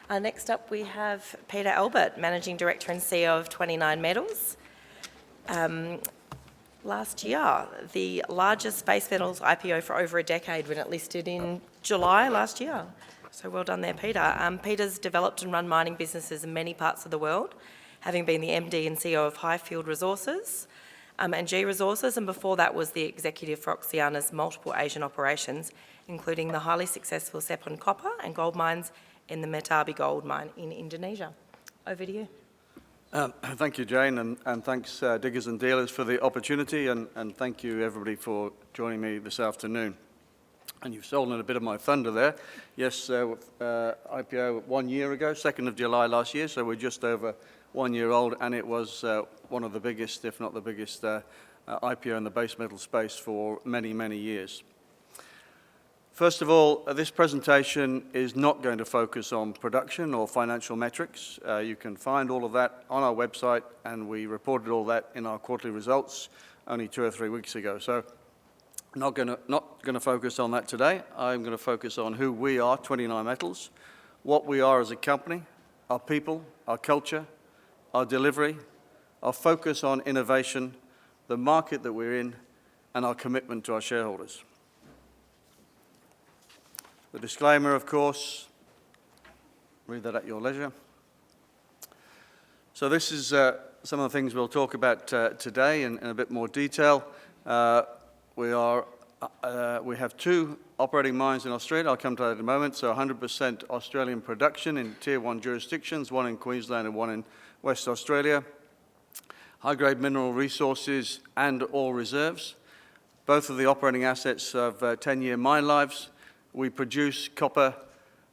Next up, we have Peter Albert, Managing Director and CEO of 29Metals. Last year, the largest base metals IPO for over a decade when it listed in July last year. So well done there, Peter. Peter's developed and run mining businesses in many parts of the world, having been the MD and CEO of Highfield Resources and G Resources, and before that was the executive for Oxiana's multiple Asian operations, including the highly successful Sepon copper and gold mines in the Metabi gold mine in Indonesia. Over to you. Thank you, Jane, and thanks Diggers and Dealers for the opportunity, and thank you everybody for joining me this afternoon. And you've stolen a bit of my thunder there. Yes, IPO 1 year ago, 2nd of July last year, so we're just over 1 year old, and it was one of the biggest, if not the biggest, IPO in the base metal space for many, many years. First of all, this presentation is not going to focus on production or financial metrics. You can find all of that on our website, and we reported all that in our quarterly results only 2 or 3 weeks ago. So not going to focus on that today. I'm going to focus on who we are, 29Metals, what we are as a company, our people, our culture, our delivery, our focus on innovation, the market that we're in, and our commitment to our shareholders. The disclaimer, of course, read that at your leisure. So this is some of the things we'll talk about today in a bit more detail. We have 2 operating mines in Australia. I'll come to that in a moment. So 100% Australian production in Tier 1 jurisdictions, 1 in Queensland and 1 in West Australia. High-grade mineral resources and ore reserves. Both of the operating assets have 10-year mine lives. We produce copper,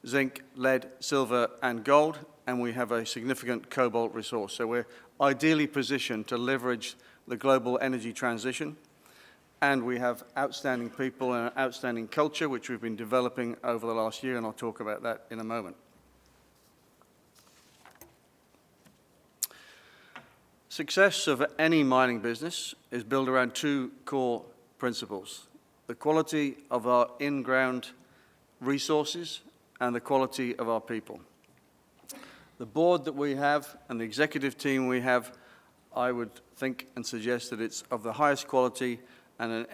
zinc, lead, silver, and gold, and we have a significant cobalt resource. So we're ideally positioned to leverage the global energy transition, and we have outstanding people and an outstanding culture, which we've been developing over the last year, and I'll talk about that in a moment. Success of any mining business is built around 2 core principles: the quality of our in-ground resources and the quality of our people. The board that we have and the executive team we have, I would think and suggest that it's of the highest quality and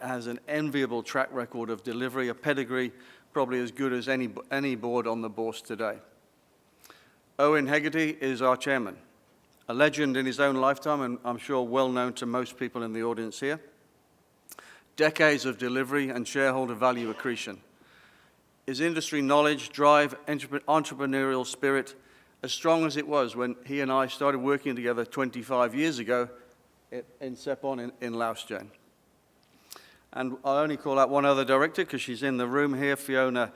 has an enviable track record of delivery, a pedigree probably as good as any board on the bourse today. Owen Hegarty is our chairman, a legend in his own lifetime, and I'm sure well known to most people in the audience here. Decades of delivery and shareholder value accretion. His industry knowledge, drive, entrepreneurial spirit, as strong as it was when he and I started working together 25 years ago in Sepon in Laos, Jane. And I only call out one other director because she's in the room here, Fiona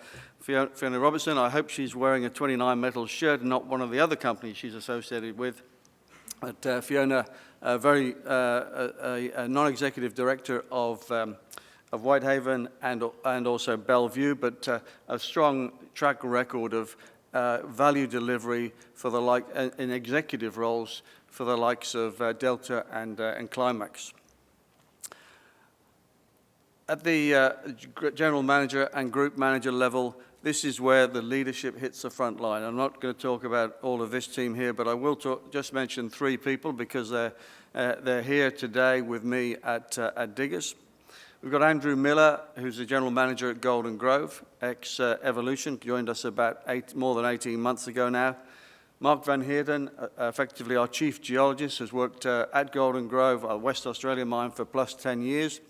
Robertson. I hope she's wearing a 29Metals shirt and not one of the other companies she's associated with. But Fiona, a non-executive director of Whitehaven and also Bellevue, but a strong track record of value delivery for the in executive roles for the likes of Delta and Climax. At the general manager and group manager level, this is where the leadership hits the front line. I'm not going to talk about all of this team here, but I will just mention 3 people because they're here today with me at Diggers. We've got Andrew Miller, who's the general manager at Golden Grove, ex-Evolution, joined us about more than 18 months ago now. Mark Van Heerden, effectively our chief geologist, has worked at Golden Grove, our West Australia mine, for plus 10 years.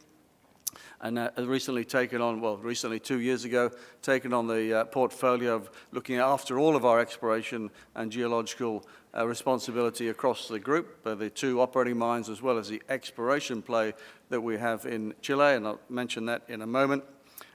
And has recently 2 years ago, taken on the portfolio of looking after all of our exploration and geological responsibility across the group, the 2 operating mines as well as the exploration play that we have in Chile, and I'll mention that in a moment.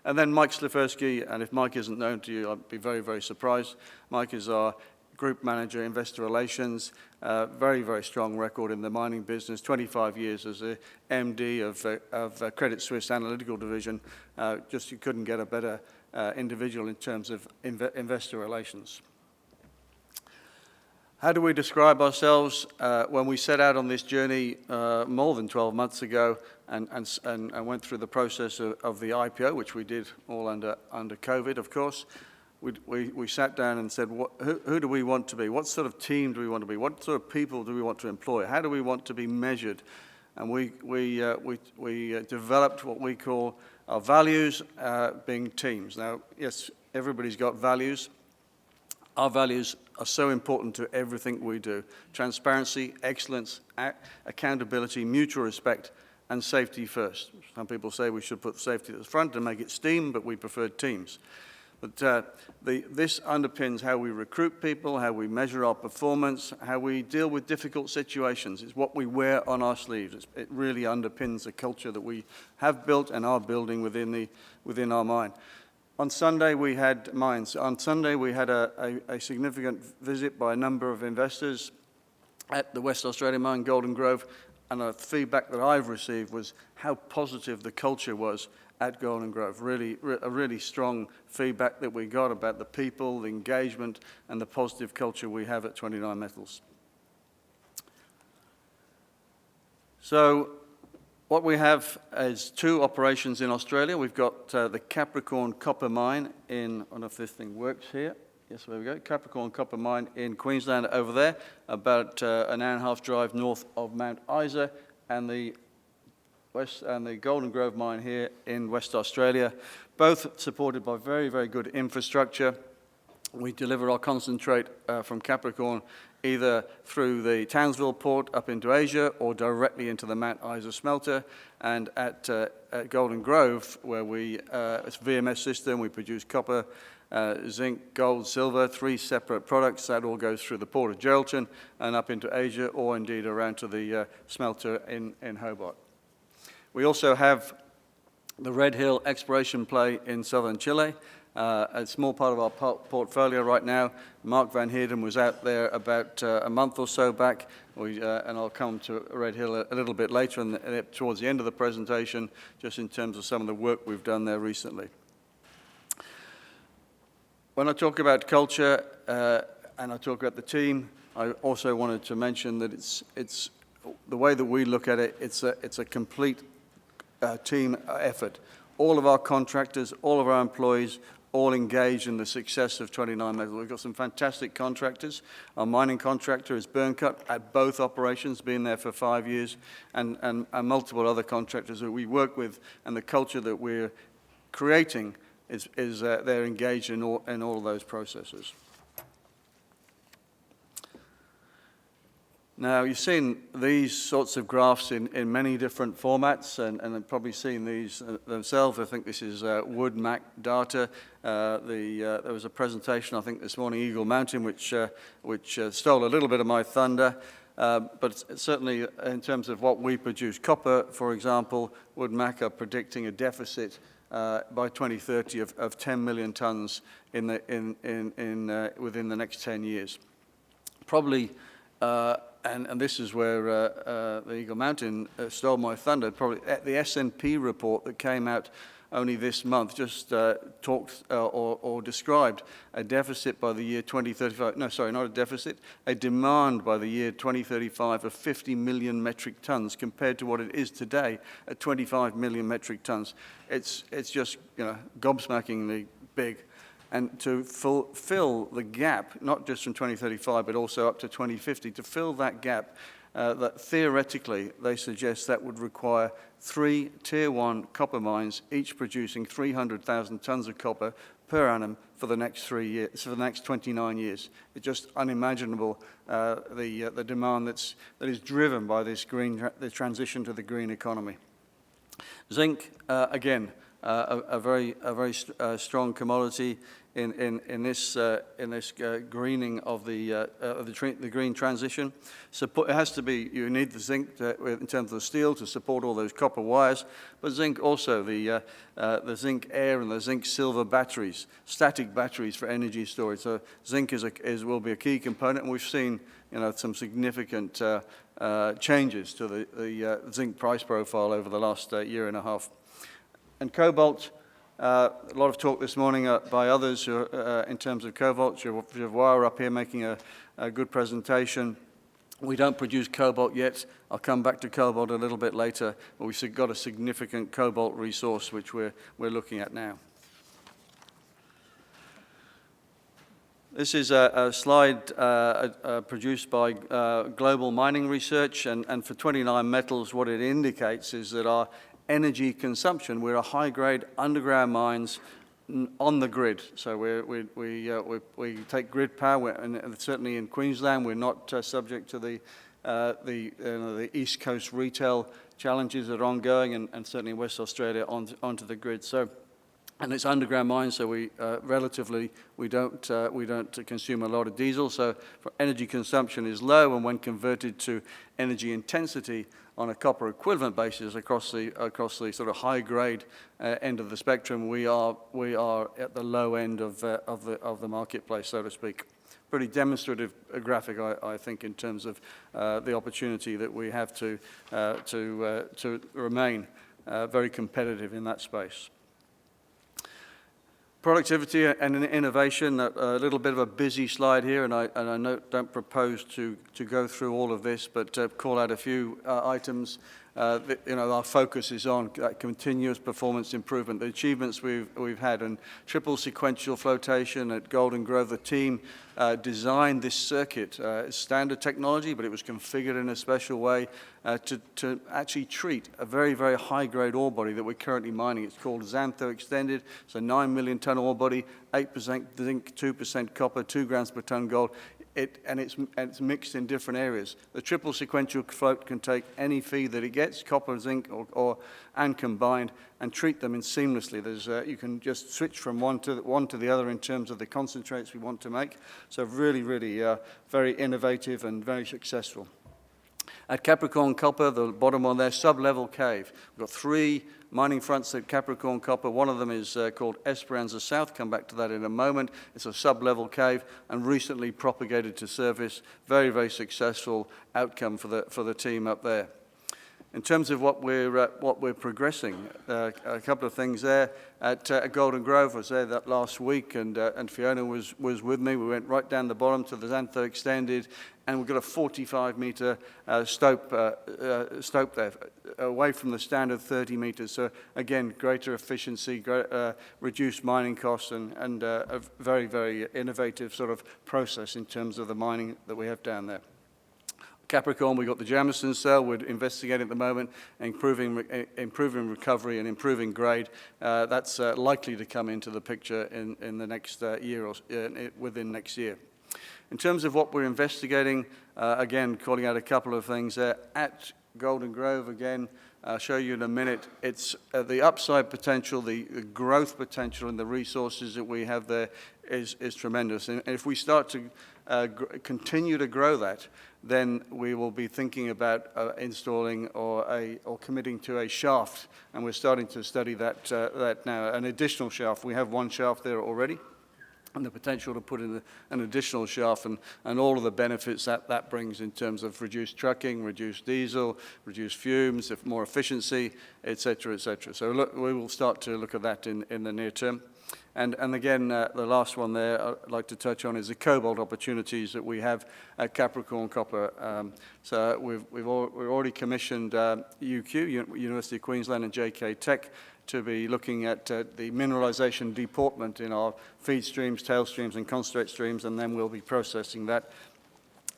And then Mike Sliverski, and if Mike isn't known to you, I'd be very, very surprised. Mike is our Group Manager, Investor Relations, very, very strong record in the mining business, 25 years as the MD of Credit Suisse Analytical Division. Just you couldn't get a better individual in terms of investor relations. How do we describe ourselves? When we set out on this journey more than 12 months ago and went through the process of the IPO, which we did all under COVID, of course, we sat down and said, who do we want to be? What sort of team do we want to be? What sort of people do we want to employ? How do we want to be measured? And we developed what we call our values, being teams. Now, yes, everybody's got values. Our values are so important to everything we do. Transparency, excellence, accountability, mutual respect, and safety first. Some people say we should put safety at the front and make it STEAM, but we prefer teams. But this underpins how we recruit people, how we measure our performance, how we deal with difficult situations. It's what we wear on our sleeves. It really underpins the culture that we have built and are building within our mine. On Sunday, we had mines. On Sunday, we had a significant visit by a number of investors at the West Australia mine, Golden Grove, and the feedback that I've received was how positive the culture was at Golden Grove. A really strong feedback that we got about the people, the engagement, and the positive culture we have at 29Metals. So what we have is 2 operations in Australia. We've got the Capricorn copper mine in, I don't know if this thing works here. Yes, there we go. Capricorn copper mine in Queensland over there, about an hour and a half drive north of Mount Isa, and the Golden Grove mine here in West Australia, both supported by very, very good infrastructure. We deliver our concentrate from Capricorn either through the Townsville port up into Asia or directly into the Mount Isa smelter. And at Golden Grove, where it's a VMS system, we produce copper, zinc, gold, silver, 3 separate products. That all goes through the port of Geraldton and up into Asia, or indeed around to the smelter in Hobart. We also have the Red Hill exploration play in southern Chile. A small part of our portfolio right now. Mark Van Heerden was out there about a month or so back, and I'll come to Red Hill a little bit later towards the end of the presentation, just in terms of some of the work we've done there recently. When I talk about culture and I talk about the team, I also wanted to mention that it's the way that we look at it. It's a complete team effort. All of our contractors, all of our employees, all engaged in the success of 29Metals. We've got some fantastic contractors. Our mining contractor is Burncut at both operations, been there for 5 years, and multiple other contractors that we work with, and the culture that we're creating is they're engaged in all of those processes. Now, you've seen these sorts of graphs in many different formats, and have probably seen these themselves. I think this is Wood Mac data. There was a presentation, I think, this morning, Eagle Mountain, which stole a little bit of my thunder. But certainly, in terms of what we produce, copper, for example, Wood Mac are predicting a deficit by 2030 of 10 million tons within the next 10 years. Probably. And this is where the Eagle Mountain stole my thunder. Probably at the S&P report that came out only this month just talked or described a deficit by the year 2035. No, sorry, not a deficit. A demand by the year 2035 of 50 million metric tons compared to what it is today at 25 million metric tons. It's just gobsmackingly big. And to fill the gap, not just from 2035, but also up to 2050, to fill that gap, that theoretically they suggest that would require 3 Tier 1 copper mines, each producing 300,000 tons of copper per annum for the next 3 years, for the next 29 years. It's just unimaginable, the demand that is driven by this the transition to the green economy. Zinc, again, a very strong commodity in this greening of the green transition. It has to be. You need the zinc in terms of the steel to support all those copper wires, but zinc also the zinc air and the zinc silver batteries, static batteries for energy storage. So zinc will be a key component, and we've seen some significant changes to the zinc price profile over the last year and a half. And cobalt, a lot of talk this morning by others in terms of cobalt. Jervois up here making a good presentation. We don't produce cobalt yet. I'll come back to cobalt a little bit later, but we've got a significant cobalt resource which we're looking at now. This is a slide produced by Global Mining Research, and for 29Metals, what it indicates is that our energy consumption, we're a high-grade underground mines on the grid. So we take grid power, and certainly in Queensland, we're not subject to the East Coast retail challenges that are ongoing, and certainly in West Australia onto the grid. So. And it's underground mines, so we relatively we don't consume a lot of diesel. So energy consumption is low, and when converted to energy intensity on a copper equivalent basis across the sort of high grade end of the spectrum, we are at the low end of the marketplace, so to speak. Pretty demonstrative graphic, I think, in terms of the opportunity that we have to remain very competitive in that space. Productivity and innovation, a little bit of a busy slide here, and I don't propose to go through all of this, but call out a few items. Our focus is on continuous performance improvement. The achievements we've had in triple sequential flotation at Golden Grove, the team designed this circuit. It's standard technology, but it was configured in a special way to actually treat a very, very high-grade ore body that we're currently mining. It's called Xantho Extended. It's a 9 million ton ore body, 8% zinc, 2% copper, 2 grams per ton gold. It's mixed in different areas. The triple sequential float can take any feed that it gets, copper, zinc, and combined, and treat them in seamlessly. You can just switch from one to the other in terms of the concentrates we want to make. So really, really very innovative and very successful. At Capricorn Copper, the bottom one there, sub-level cave. We've got 3 mining fronts at Capricorn Copper. One of them is called Esperanza South. Come back to that in a moment. It's a sub-level cave and recently propagated to surface. Very, very successful outcome for the team up there. In terms of what we're progressing, a couple of things there. At Golden Grove, I was there that last week, and Fiona was with me. We went right down the bottom to the Xantho Extended, and we've got a 45-meter stope there, away from the standard 30 meters. So again, greater efficiency, reduced mining costs, and a very, very innovative sort of process in terms of the mining that we have down there. Capricorn, we've got the Jameson cell. We're investigating at the moment, improving recovery and improving grade. That's likely to come into the picture in the next year or within next year. In terms of what we're investigating, again, calling out a couple of things there. At Golden Grove, again, I'll show you in a minute. It's the upside potential, the growth potential, and the resources that we have there is tremendous. And if we start to continue to grow that, then we will be thinking about installing or committing to a shaft, and we're starting to study that now. An additional shaft. We have one shaft there already, and the potential to put in an additional shaft and all of the benefits that brings in terms of reduced trucking, reduced diesel, reduced fumes, more efficiency, et cetera, et cetera. So look, we will start to look at that in the near term. And again, the last one there I'd like to touch on is the cobalt opportunities that we have at Capricorn Copper. So we've already commissioned UQ, University of Queensland, and JK Tech to be looking at the mineralization deportment in our feed streams, tail streams, and concentrate streams, and then we'll be processing that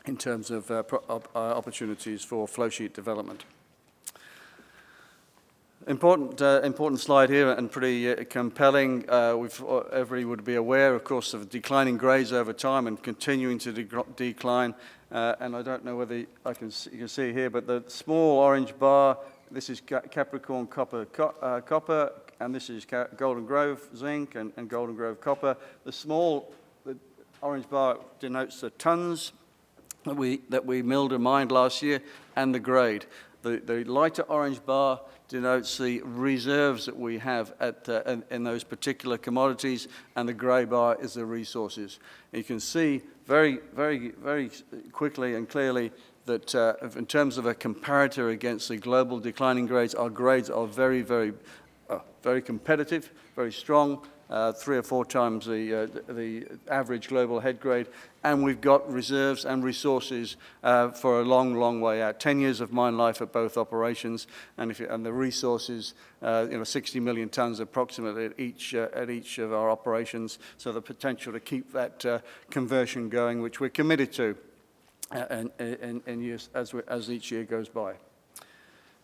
in terms of opportunities for flow sheet development. Important slide here, and pretty compelling. Everybody would be aware, of course, of declining grades over time and continuing to decline. And I don't know whether you can see here, but the small orange bar, this is Capricorn Copper, and this is Golden Grove Zinc and Golden Grove Copper. The orange bar denotes the tons that we milled and mined last year and the grade. The lighter orange bar denotes the reserves that we have in those particular commodities, and the grey bar is the resources. And you can see very, very, very quickly and clearly that in terms of a comparator against the global declining grades, our grades are very, very, very competitive, very strong, 3 or 4 times the average global head grade, and we've got reserves and resources for a long, long way out. 10 years of mine life at both operations, and the resources, 60 million tons approximately at each of our operations. So the potential to keep that conversion going, which we're committed to, in years as each year goes by.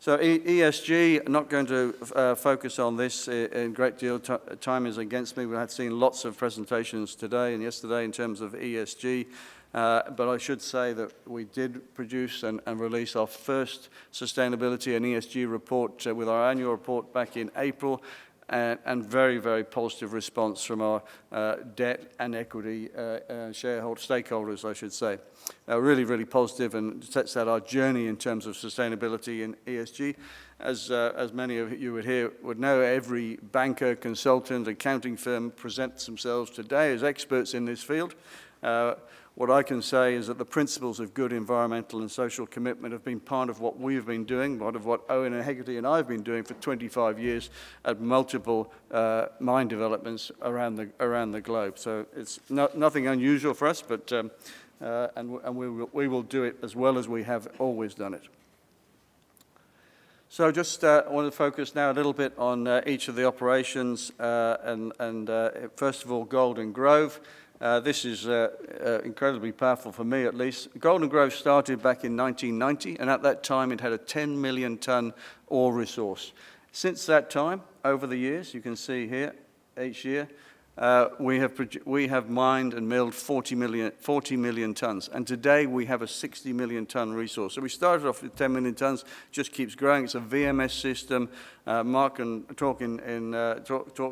So ESG, I'm not going to focus on this in great deal. Time is against me. We have seen lots of presentations today and yesterday in terms of ESG, but I should say that we did produce and release our first sustainability and ESG report with our annual report back in April, and very, very positive response from our debt and equity stakeholders, I should say. Really, really positive, and sets out our journey in terms of sustainability and ESG. As many of you would know, every banker, consultant, accounting firm presents themselves today as experts in this field. What I can say is that the principles of good environmental and social commitment have been part of what we've been doing, part of what Owen and Hegarty and I have been doing for 25 years at multiple mine developments around the globe. So it's nothing unusual for us, but and we will do it as well as we have always done it. So just I want to focus now a little bit on each of the operations, and first of all, Golden Grove. This is incredibly powerful for me, at least. Golden Grove started back in 1990, and at that time it had a 10 million ton ore resource. Since that time, over the years, you can see here, each year, we have mined and milled 40 million tons, and today we have a 60 million ton resource. So we started off with 10 million tons, just keeps growing. It's a VMS system. Mark can talk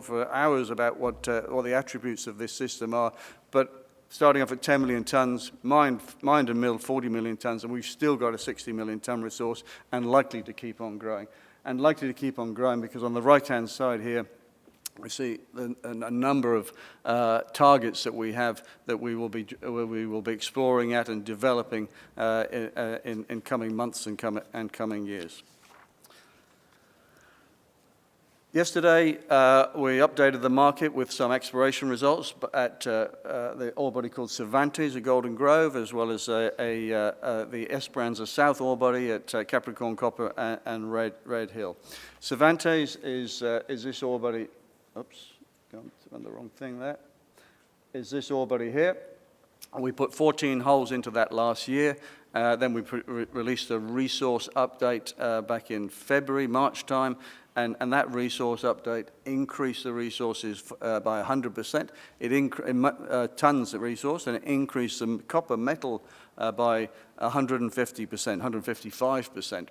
for hours about what the attributes of this system are, but starting off at 10 million tons, mined and milled 40 million tons, and we've still got a 60 million ton resource, and likely to keep on growing. And likely to keep on growing because on the right-hand side here, we see a number of targets that we have that we will be exploring at and developing in coming months and coming years. Yesterday, we updated the market with some exploration results at the ore body called Cervantes at Golden Grove, as well as the Esperanza South ore body at Capricorn Copper and Red Hill. Cervantes is this ore body. Oops, gone on the wrong thing there. Is this ore body here? We put 14 holes into that last year. Then we released a resource update back in March time, and that resource update increased the resources by 100%. It tons of resource, and it increased the copper metal by 150%, 155%.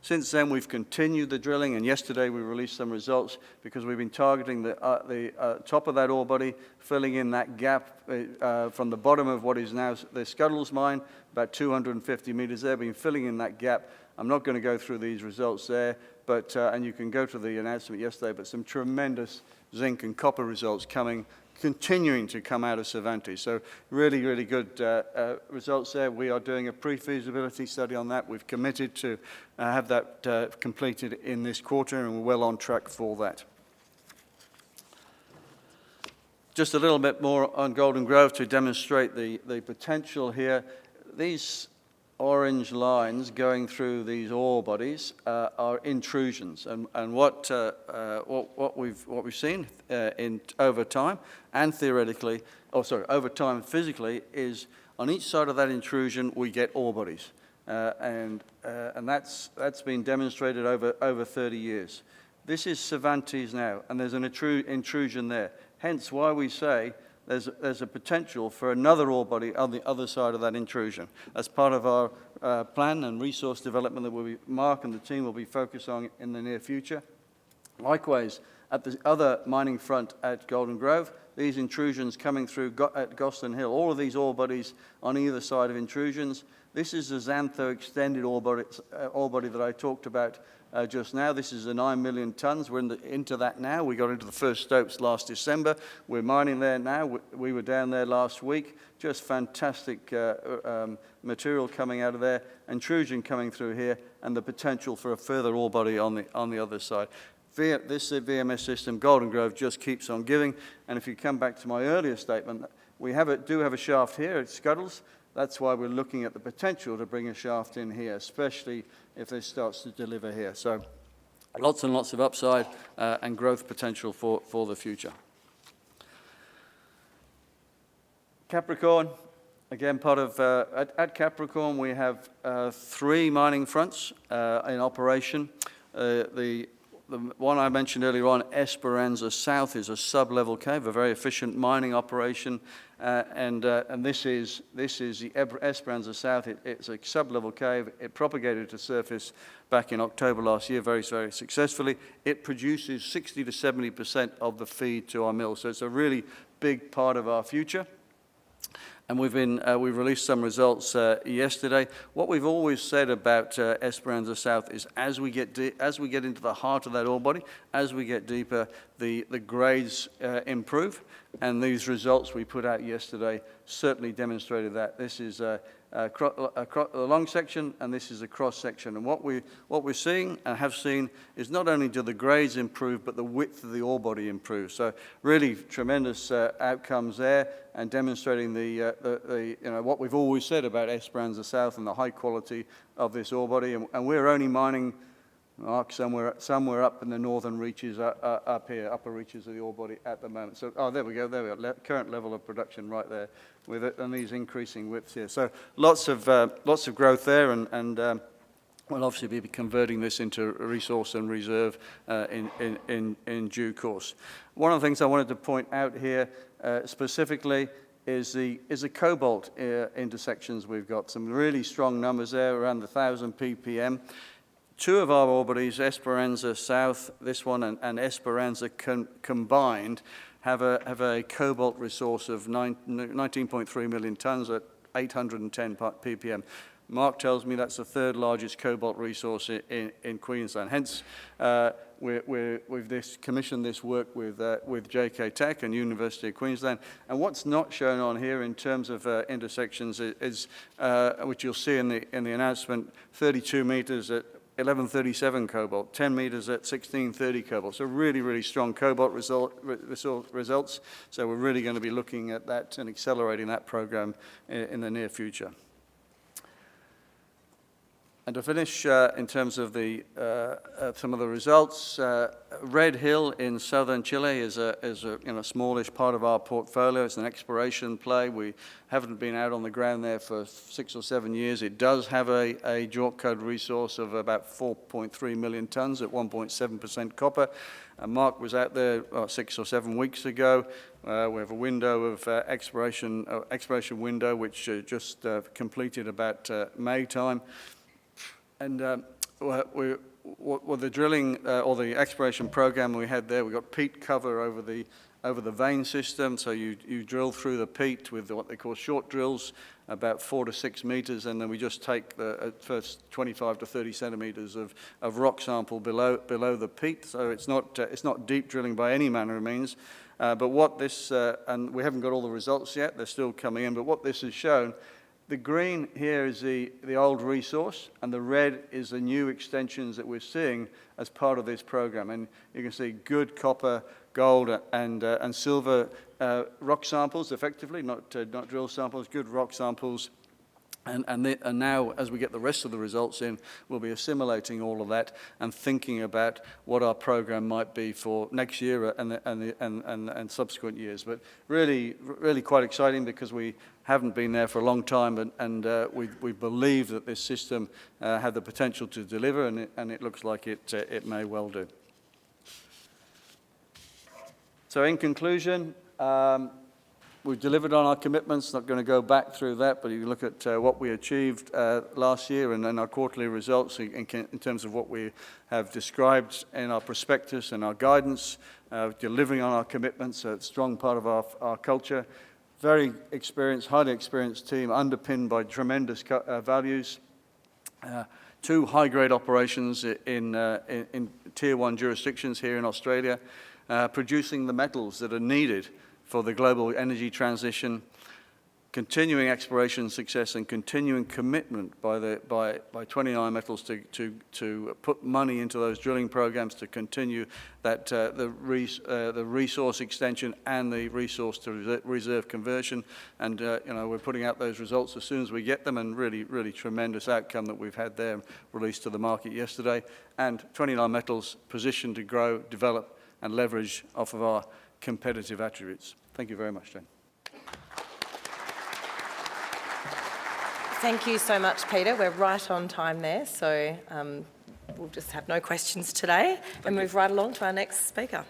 Since then, we've continued the drilling, and yesterday we released some results because we've been targeting the top of that ore body, filling in that gap from the bottom of what is now the Scuddles mine, about 250 meters there, been filling in that gap. I'm not going to go through these results there, but and you can go to the announcement yesterday, but some tremendous zinc and copper results continuing to come out of Cervantes. So really, really good results there. We are doing a pre-feasibility study on that. We've committed to have that completed in this quarter, and we're well on track for that. Just a little bit more on Golden Grove to demonstrate the potential here. These orange lines going through these ore bodies are intrusions, and what we've seen over time and theoretically, over time and physically, is on each side of that intrusion we get ore bodies, and that's been demonstrated over 30 years. This is Cervantes now, and there's an intrusion there. Hence why we say there's a potential for another ore body on the other side of that intrusion. As part of our plan and resource development that Mark and the team will be focused on in the near future. Likewise, at the other mining front at Golden Grove, these intrusions coming through at Gosling Hill, all of these ore bodies on either side of intrusions. This is the Xantho extended ore body that I talked about just now. This is the 9 million tons. We're into that now. We got into the first stopes last December. We're mining there now. We were down there last week. Just fantastic material coming out of there. Intrusion coming through here, and the potential for a further ore body on the other side. This VMS system, Golden Grove, just keeps on giving. And if you come back to my earlier statement, we do have a shaft here at Scuddles. That's why we're looking at the potential to bring a shaft in here, especially if this starts to deliver here. So lots and lots of upside and growth potential for the future. Capricorn, again, part of, at Capricorn, we have 3 mining fronts in operation. The one I mentioned earlier on, Esperanza South, is a sub-level cave, a very efficient mining operation. And this is the Esperanza South. It's a sub-level cave. It propagated to surface back in October last year very, very successfully. It produces 60 to 70% of the feed to our mill. So it's a really big part of our future. And we've released some results yesterday. What we've always said about Esperanza South is as we get into the heart of that ore body, as we get deeper, the grades improve. And these results we put out yesterday certainly demonstrated that. This is a long section, and this is a cross section. And what we're seeing and have seen is not only do the grades improve, but the width of the ore body improves. So really tremendous outcomes there, and demonstrating what we've always said about Esperanza South and the high quality of this ore body. And we're only mining somewhere up in the northern reaches, up here, upper reaches of the ore body at the moment. So, there we go. Current level of production right there, with it, and these increasing widths here. So lots of growth there, and we'll obviously be converting this into resource and reserve in due course. One of the things I wanted to point out here specifically is the cobalt intersections. We've got some really strong numbers there, around 1,000 ppm. 2 of our ore bodies, Esperanza South, this one, and Esperanza combined, have a cobalt resource of 19.3 million tons at 810 ppm. Mark tells me that's the 3rd largest cobalt resource in Queensland. Hence, we've commissioned this work with JK Tech and University of Queensland. And what's not shown on here in terms of intersections is which you'll see in the announcement, 32 meters at 1137 cobalt, 10 meters at 1630 cobalt. So really, really strong cobalt results. So we're really going to be looking at that and accelerating that program in the near future. And to finish, in terms of some of the results, Red Hill in southern Chile is a smallish part of our portfolio. It's an exploration play. We haven't been out on the ground there for 6 or 7 years. It does have a JORC code resource of about 4.3 million tons at 1.7% copper. Mark was out there 6 or 7 weeks ago. We have a window of exploration window which just completed about May time. And with the drilling or the exploration program we had there, we got peat cover over the vein system. So you drill through the peat with what they call short drills, about 4 to 6 meters, and then we just take the first 25 to 30 centimeters of rock sample below the peat. So it's not deep drilling by any manner of means. But what this and we haven't got all the results yet; they're still coming in. But what this has shown. The green here is the old resource, and the red is the new extensions that we're seeing as part of this program. And you can see good copper, gold, and silver rock samples, effectively, not drill samples, good rock samples. And now, as we get the rest of the results in, we'll be assimilating all of that and thinking about what our program might be for next year and subsequent years. But really, really quite exciting, because we haven't been there for a long time, and we believe that this system had the potential to deliver, and it looks like it may well do. So in conclusion, we've delivered on our commitments. Not going to go back through that, but you look at what we achieved last year and then our quarterly results in terms of what we have described in our prospectus and our guidance, delivering on our commitments, a strong part of our culture. Very experienced, highly experienced team, underpinned by tremendous values. 2 high-grade operations in Tier 1 jurisdictions here in Australia, producing the metals that are needed for the global energy transition. continuing exploration success and continuing commitment by 29Metals to put money into those drilling programs to continue that the resource extension and the resource to reserve conversion. And we're putting out those results as soon as we get them, and really tremendous outcome that we've had there released to the market yesterday. And 29Metals positioned to grow, develop, and leverage off of our competitive attributes. Thank you very much, Jane. Thank you so much, Peter. We're right on time there, so we'll just have no questions today and move right along to our next speaker.